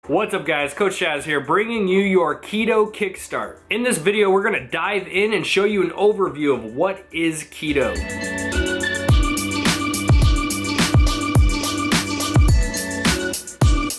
What's up guys, Coach Chaz here, bringing you your Keto Kickstart. In this video, we're gonna dive in and show you an overview of what is keto.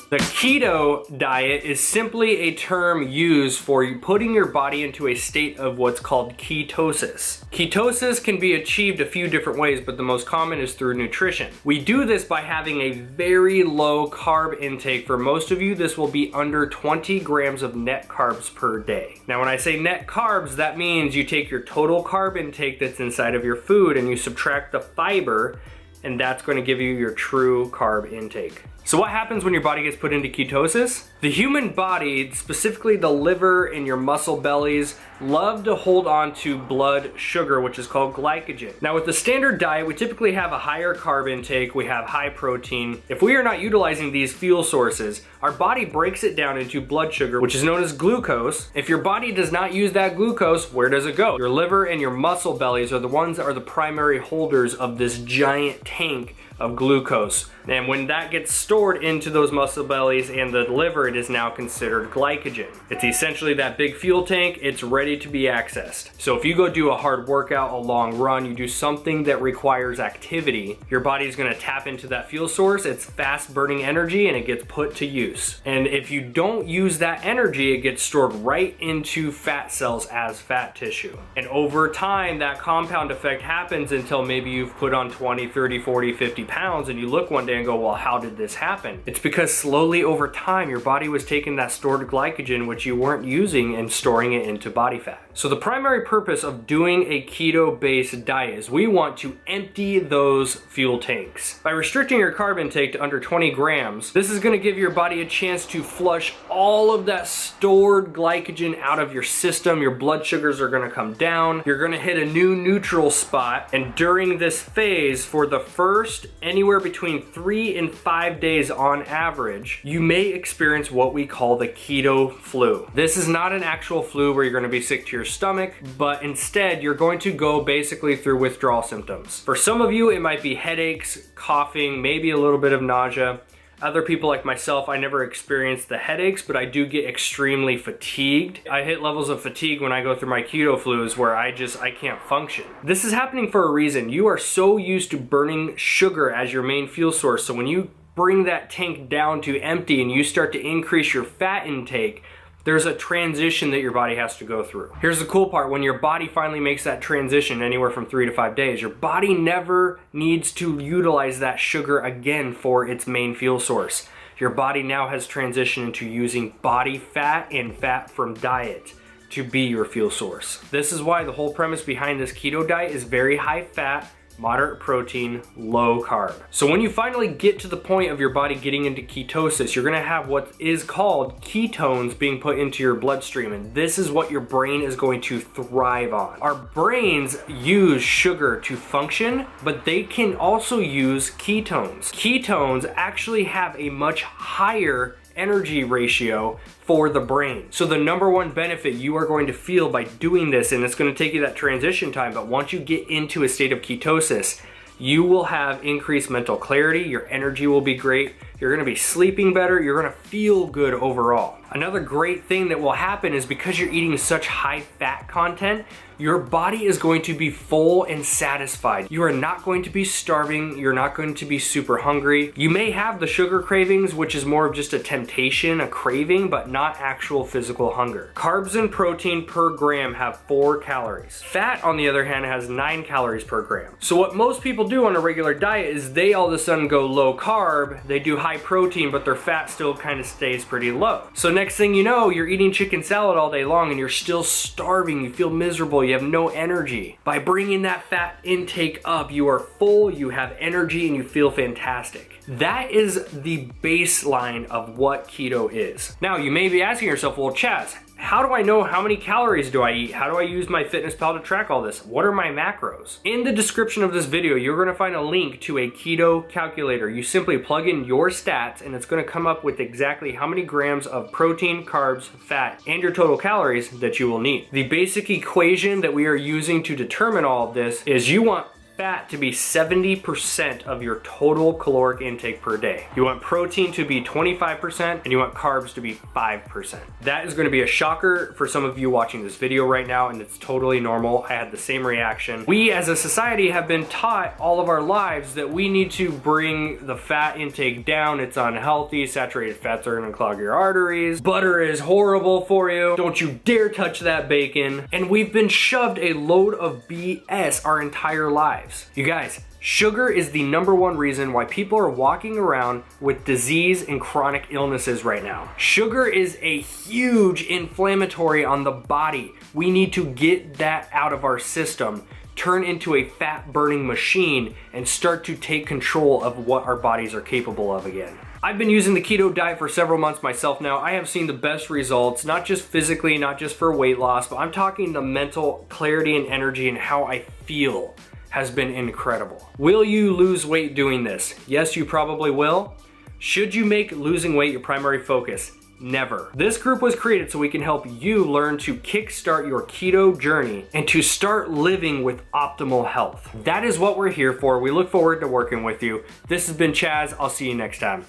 The keto diet is simply a term used for putting your body into a state of what's called ketosis. Ketosis can be achieved a few different ways, but the most common is through nutrition. We do this by having a very low carb intake. For most of you, this will be under 20 grams of net carbs per day. Now, when I say net carbs, that means you take your total carb intake that's inside of your food and you subtract the fiber, and that's going to give you your true carb intake. So what happens when your body gets put into ketosis? The human body, specifically the liver and your muscle bellies, love to hold on to blood sugar, which is called glycogen. Now with the standard diet, we typically have a higher carb intake, we have high protein. If we are not utilizing these fuel sources, our body breaks it down into blood sugar, which is known as glucose. If your body does not use that glucose, where does it go? Your liver and your muscle bellies are the ones that are the primary holders of this giant tank of glucose. And when that gets stored into those muscle bellies and the liver, it is now considered glycogen. It's essentially that big fuel tank, it's ready to be accessed. So if you go do a hard workout, a long run, you do something that requires activity, your body's gonna tap into that fuel source, it's fast burning energy, and it gets put to use. And if you don't use that energy, it gets stored right into fat cells as fat tissue. And over time, that compound effect happens until maybe you've put on 20, 30, 40, 50 pounds, and you look one day and go, well, how did this happen? It's because slowly over time, your body was taking that stored glycogen, which you weren't using, and storing it into body fat. So the primary purpose of doing a keto-based diet is we want to empty those fuel tanks. By restricting your carb intake to under 20 grams, this is gonna give your body a chance to flush all of that stored glycogen out of your system. Your blood sugars are gonna come down. You're gonna hit a new neutral spot. And during this phase, for the first anywhere between 3 and 5 days on average, you may experience what we call the keto flu. This is not an actual flu where you're gonna be sick to your stomach, but instead you're going to go basically through withdrawal symptoms. For some of you, it might be headaches, coughing, maybe a little bit of nausea. Other people like myself, I never experience the headaches, but I do get extremely fatigued. I hit levels of fatigue when I go through my keto flus where I can't function. This is happening for a reason. You are so used to burning sugar as your main fuel source, so when you bring that tank down to empty and you start to increase your fat intake, there's a transition that your body has to go through. Here's the cool part, when your body finally makes that transition anywhere from 3 to 5 days, your body never needs to utilize that sugar again for its main fuel source. Your body now has transitioned into using body fat and fat from diet to be your fuel source. This is why the whole premise behind this keto diet is very high fat, moderate protein, low carb. So when you finally get to the point of your body getting into ketosis, you're gonna have what is called ketones being put into your bloodstream, and this is what your brain is going to thrive on. Our brains use sugar to function, but they can also use ketones. Ketones actually have a much higher energy ratio for the brain. So the number one benefit you are going to feel by doing this, and it's going to take you that transition time, but once you get into a state of ketosis, you will have increased mental clarity, your energy will be great, you're gonna be sleeping better, you're gonna feel good overall. Another great thing that will happen is because you're eating such high fat content, your body is going to be full and satisfied. You are not going to be starving, you're not going to be super hungry. You may have the sugar cravings, which is more of just a temptation, a craving, but not actual physical hunger. Carbs and protein per gram have 4 calories. Fat, on the other hand, has 9 calories per gram. So what most people do on a regular diet is they all of a sudden go low carb, they do high protein, but their fat still kind of stays pretty low. So next thing you know, you're eating chicken salad all day long and you're still starving, you feel miserable, you have no energy. By bringing that fat intake up, you are full, you have energy, and you feel fantastic. That is the baseline of what keto is. Now, you may be asking yourself, well, Chaz, how do I know how many calories do I eat? How do I use my FitnessPal to track all this? What are my macros? In the description of this video, you're gonna find a link to a Keto Calculator. You simply plug in your stats and it's gonna come up with exactly how many grams of protein, carbs, fat, and your total calories that you will need. The basic equation that we are using to determine all of this is you want fat to be 70% of your total caloric intake per day. You want protein to be 25%, and you want carbs to be 5%. That is gonna be a shocker for some of you watching this video right now, and it's totally normal. I had the same reaction. We as a society have been taught all of our lives that we need to bring the fat intake down. It's unhealthy. Saturated fats are gonna clog your arteries. Butter is horrible for you. Don't you dare touch that bacon. And we've been shoved a load of BS our entire lives. You guys, sugar is the #1 reason why people are walking around with disease and chronic illnesses right now. Sugar is a huge inflammatory on the body. We need to get that out of our system, turn into a fat burning machine, and start to take control of what our bodies are capable of again. I've been using the keto diet for several months myself now. I have seen the best results, not just physically, not just for weight loss, but I'm talking the mental clarity and energy and how I feel has been incredible. Will you lose weight doing this? Yes, you probably will. Should you make losing weight your primary focus? Never. This group was created so we can help you learn to kickstart your keto journey and to start living with optimal health. That is what we're here for. We look forward to working with you. This has been Chaz. I'll see you next time.